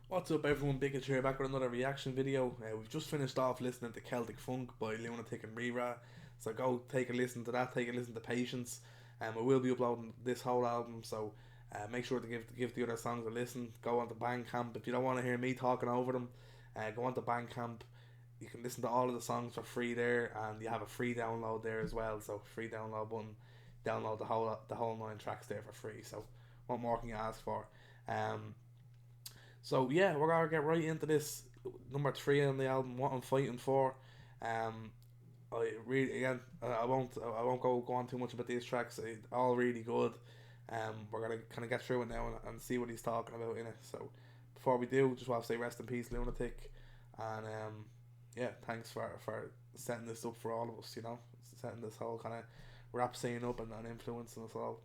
What's up everyone, BICKAGE here, back with another reaction video. We've just finished off listening to Celtic Funk by Lunatic and Rira, so go take a listen to that, take a listen to Patience. I will be uploading this whole album, so make sure to give the other songs a listen. Go on to Bandcamp. If you don't want to hear me talking over them, go on to Bandcamp. You can listen to all of the songs for free there, and you have a free download there as well, so free download button, download the whole 9 tracks there for free, so what more can you ask for? So yeah, we're gonna get right into this. Number 3 on the album, What I'm Fighting For. I really again, I won't go on too much about these tracks. All really good. We're gonna kind of get through it now and see what he's talking about in it. So before we do, just want to say rest in peace, Lunatic, and yeah, thanks for setting this up for all of us. You know, setting this whole kind of rap scene up and influencing us all.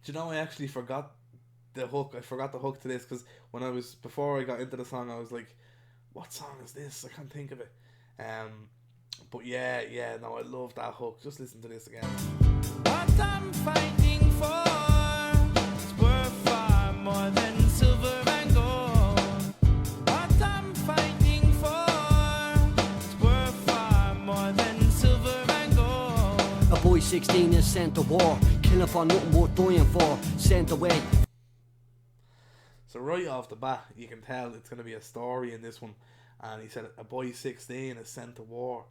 Do you know, I actually forgot the hook. I forgot the hook to this because before I got into the song, I was like, "What song is this? I can't think of it." But yeah, no, I love that hook. Just listen to this again. What I'm fighting for is worth far more than silver and gold. What I'm fighting for is worth far more than silver and gold. A boy 16 is sent to war, killing for nothing worth dying for, sent away. So right off the bat, you can tell it's going to be a story in this one. And he said a boy 16 is sent to war,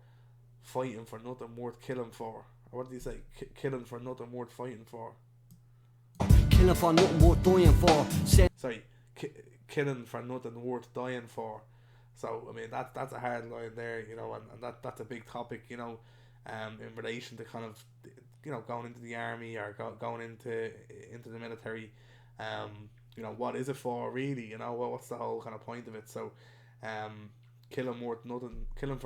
fighting for nothing worth killing for. Or what did he say? Killing for nothing worth fighting for. Killing for nothing worth dying for. Sorry, killing for nothing worth dying for. So I mean that's a hard line there, you know, and that's a big topic, you know, in relation to kind of, you know, going into the army or going into the military. You know, what is it for really? You know, what's the whole kind of point of it? So, killing for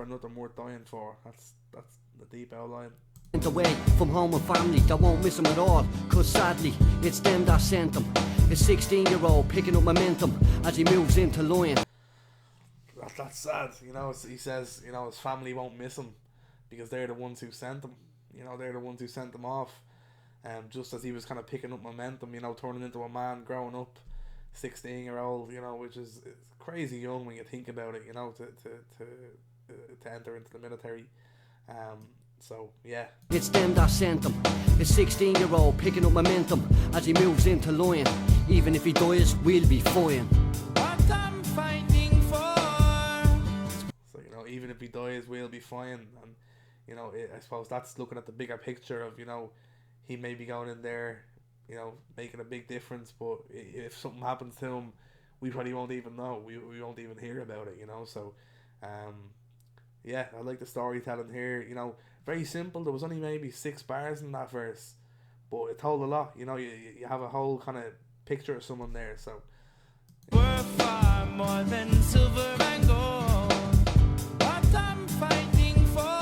nothing worth dying for. That's the deep outline. Away from home and family, that won't miss them at all. Cause sadly, it's them that sent them. His 16-year-old picking up momentum as he moves into Lion. That's sad, you know. He says, you know, his family won't miss him because they're the ones who sent him. You know, they're the ones who sent him off. Just as he was kind of picking up momentum, you know, turning into a man, growing up, 16-year-old, you know, which is it's crazy young when you think about it, you know, to enter into the military. So yeah, it's them that sent him. His 16-year-old picking up momentum as he moves into Lion. Even if he dies, we'll be fine. What I'm fighting for. So you know, even if he dies, we'll be fine. And you know, I suppose that's looking at the bigger picture of, you know, he may be going in there, you know, making a big difference, but if something happens to him, we probably won't even know. We won't even hear about it, you know. So, yeah, I like the storytelling here. You know, very simple. There was only maybe 6 bars in that verse, but it told a lot. You know, you have a whole kind of picture of someone there. So, worth far more than silver and gold. What I'm fighting for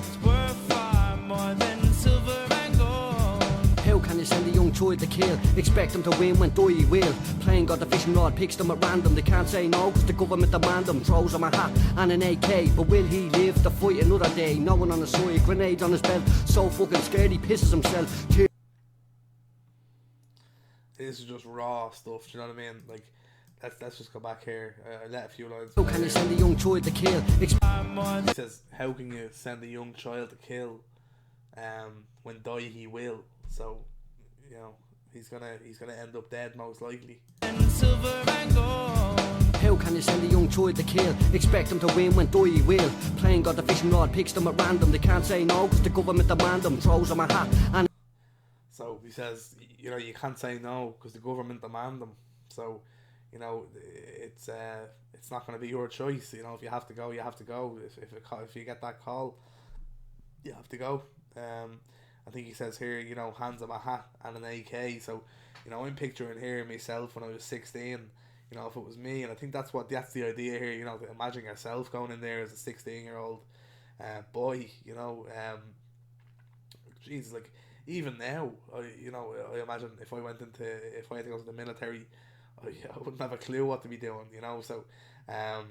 is worth far more than silver and gold. How can you send a young child to kill? Expect them to win when die he will. Playing got the fishing rod, picks them at random. They can't say no cause the government demand them. Throws him a hat and an AK, but will he live to fight another day? No one on his side, grenades on his belt. So fucking scared he pisses himself. This is just raw stuff, do you know what I mean? Like, let's just go back here. I let a few lines. How can you send a young child to kill? He says, how can you send a young child to kill? When die he will. So, you know, he's gonna end up dead most likely. How can you send a young child to kill? Expect them to win when die he will. Playing got the fishing rod, picks them at random. They can't say no cause the government demand them. Throws him a hat and. So he says, you know, you can't say no because the government demand them. So, you know, it's not going to be your choice. You know, if you have to go, you have to go. If you get that call, you have to go. I think he says here, you know, hands him a hat and an AK. So, you know, I'm picturing here myself when I was 16. You know, if it was me, and I think that's the idea here. You know, to imagine yourself going in there as a 16-year-old boy. You know, Jesus, like, even now, I imagine if I had to go to the military, I wouldn't have a clue what to be doing, So, um,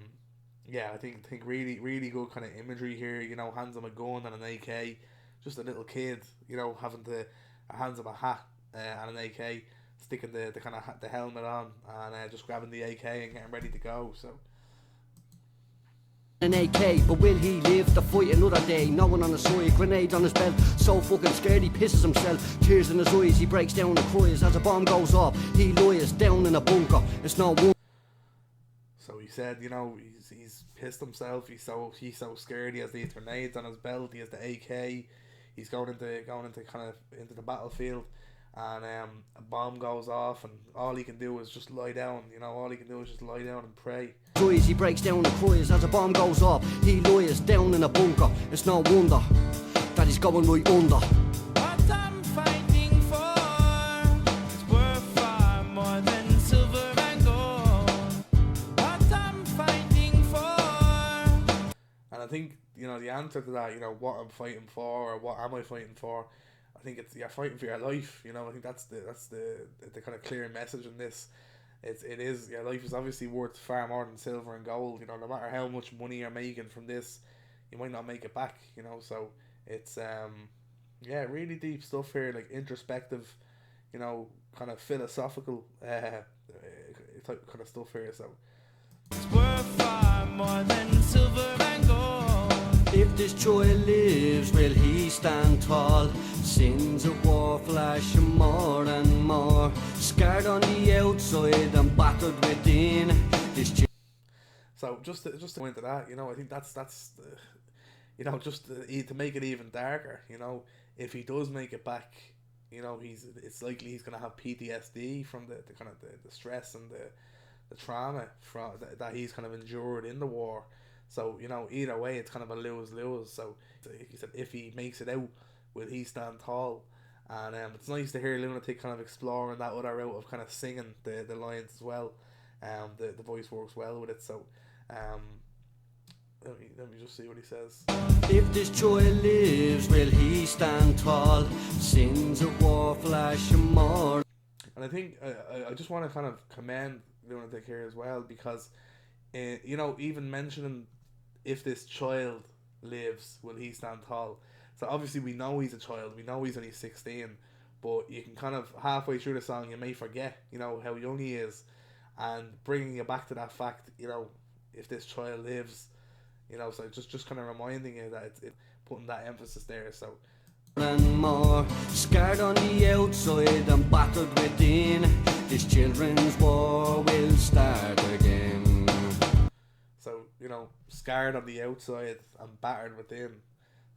yeah, I think really really good kind of imagery here. Hands on a gun and an AK, just a little kid, having the hands on a hat and an AK, sticking the kind of the helmet on, and just grabbing the AK and getting ready to go. So an AK, but will he live to fight another day? No one on his side, grenades on his belt, so fucking scared he pisses himself. Tears in his eyes, he breaks down and cries as a bomb goes off. He lies down in a bunker. It's no one. So he said, he's pissed himself. He's so scared. He has these grenades on his belt. He has the AK. He's going into kind of into the battlefield, and a bomb goes off, and all he can do is just lie down. All he can do is just lie down and pray. He breaks down and cries as a bomb goes off. He lies down in a bunker. It's no wonder that he's going right under. What I'm fighting for is worth far more than silver and gold. What I'm fighting for. And I think the answer to that, what I'm fighting for or what am I fighting for, I think it's you're fighting for your life. I think that's the kind of clear message in this. It is your life is obviously worth far more than silver and gold. No matter how much money you're making from this, you might not make it back. So it's really deep stuff here, like introspective, kind of philosophical type kind of stuff here. So It's worth far more than silver and gold. If this child lives, will he stand tall? Sins of war flashing more and more, scarred on the outside and battered within. So just to go into that, I think that's just to make it even darker. If he does make it back, it's likely he's gonna have PTSD from the kind of the stress and the trauma that he's kind of endured in the war. So either way, it's kind of a lose-lose. So he said, if he makes it out, will he stand tall? And it's nice to hear Lunatic kind of exploring that other route of kind of singing the lines as well. The voice works well with it. So let me just see what he says. If this child lives, will he stand tall? Sins of war flashing more. And I think I just want to kind of commend Lunatic here as well, because even mentioning if this child lives, will he stand tall? So obviously we know he's a child, we know he's only 16, but you can kind of halfway through the song you may forget how young he is, and bringing you back to that fact, if this child lives, so just kind of reminding you that it's putting that emphasis there. So and more, scarred on the outside and battered within, this children's war will start again. So scarred on the outside and battered within.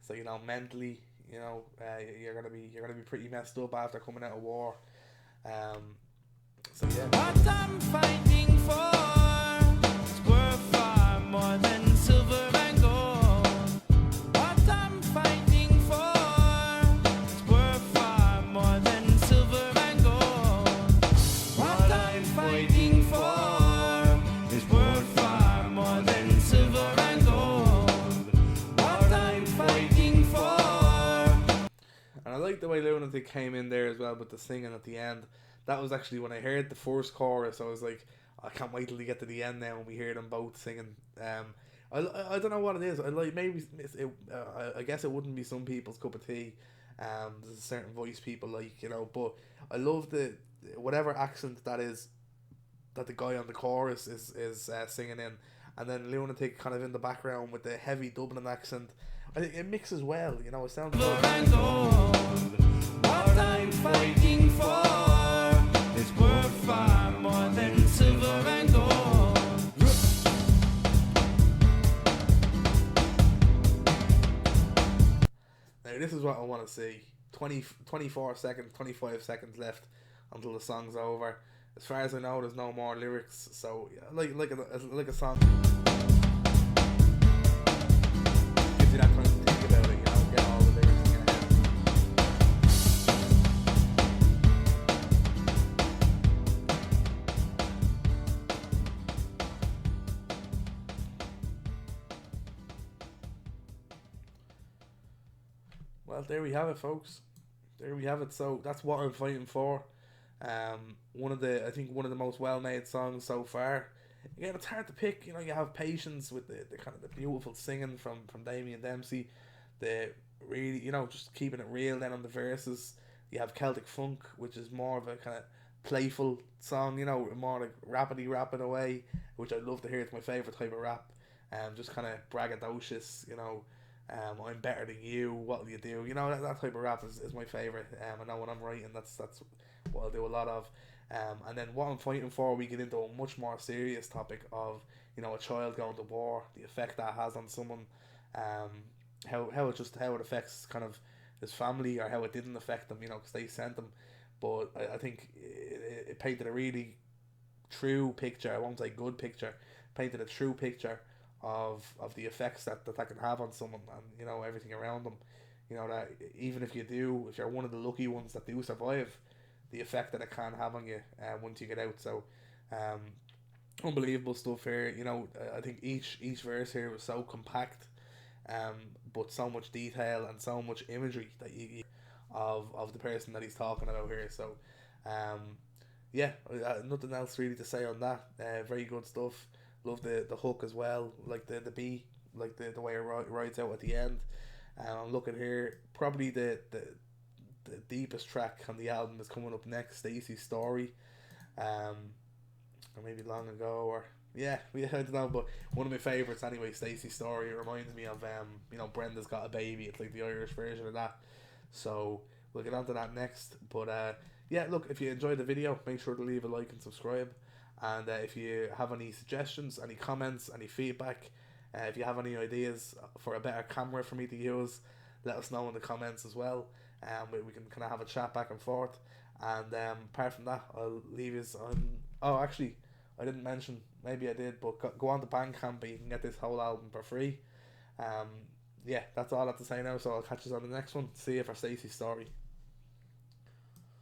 So mentally, you're gonna be pretty messed up after coming out of war. So yeah. What I'm fighting for is worth far more than silver and gold. What I'm fighting for is worth far more than silver and gold. What I'm fighting for is worth far more than silver and gold. What I'm fighting for. And I like the way Lunatic came in there as well with the singing at the end. That was actually when I heard the first chorus, I was like, I can't wait till we get to the end now and we hear them both singing. I don't know what it is. I guess it wouldn't be some people's cup of tea. There's a certain voice people like, but I love the whatever accent that is that the guy on the chorus is singing in, and then Lunatic kind of in the background with the heavy Dublin accent. I think it mixes well. It sounds good. What I'm fighting for is worth far more than silver and gold. Now this is what I want to see. 24 seconds, 25 seconds left until the song's over. As far as I know, there's no more lyrics. So like a song gives you that time to think about it. Get all the lyrics in your head. Well, there we have it, folks. there we have it. So that's what I'm fighting for. I think one of the most well made songs so far. Again, it's hard to pick. You know, you have Patience with the kind of the beautiful singing from Damien Dempsey, the really, you know, just keeping it real. Then on the verses, you have Celtic Funk, which is more of a kind of playful song. You know, more like rappity rapping away, which I love to hear. It's my favorite type of rap. Just kind of braggadocious. You know, I'm better than you. What will you do? You know, that type of rap is my favorite. I know when I'm writing, that's what I'll do a lot of. And then what I'm fighting for, we get into a much more serious topic of, you know, a child going to war, the effect that has on someone, how it affects kind of his family, or how it didn't affect them, you know, because they sent them. But I think it painted a really true picture. I won't say good picture. Painted a true picture of the effects that can have on someone, and you know, everything around them. You know, that even if you're one of the lucky ones that do survive, the effect that it can have on you once you get out. So, um, unbelievable stuff here. You know, I think each verse here was so compact, but so much detail and so much imagery that you of the person that he's talking about here. So, yeah, nothing else really to say on that. Very good stuff. Love the hook as well, like the beat, like the way it rides out at the end. I'm looking here, probably the deepest track on the album is coming up next, Stacey's Story, or maybe Long Ago, or yeah, I don't know, but one of my favourites anyway, Stacey's Story. It reminds me of you know, Brenda's Got a Baby. It's like the Irish version of that. So we'll get on to that next. But yeah, look, if you enjoyed the video, make sure to leave a like and subscribe. And if you have any suggestions, any comments, any feedback, if you have any ideas for a better camera for me to use, let us know in the comments as well. We can kind of have a chat back and forth. And apart from that, I'll leave you on. Oh, actually, I didn't mention. Maybe I did, but go on to Bandcamp, but you can get this whole album for free. Yeah, that's all I have to say now. So I'll catch you on the next one. See you for Stacey's Story.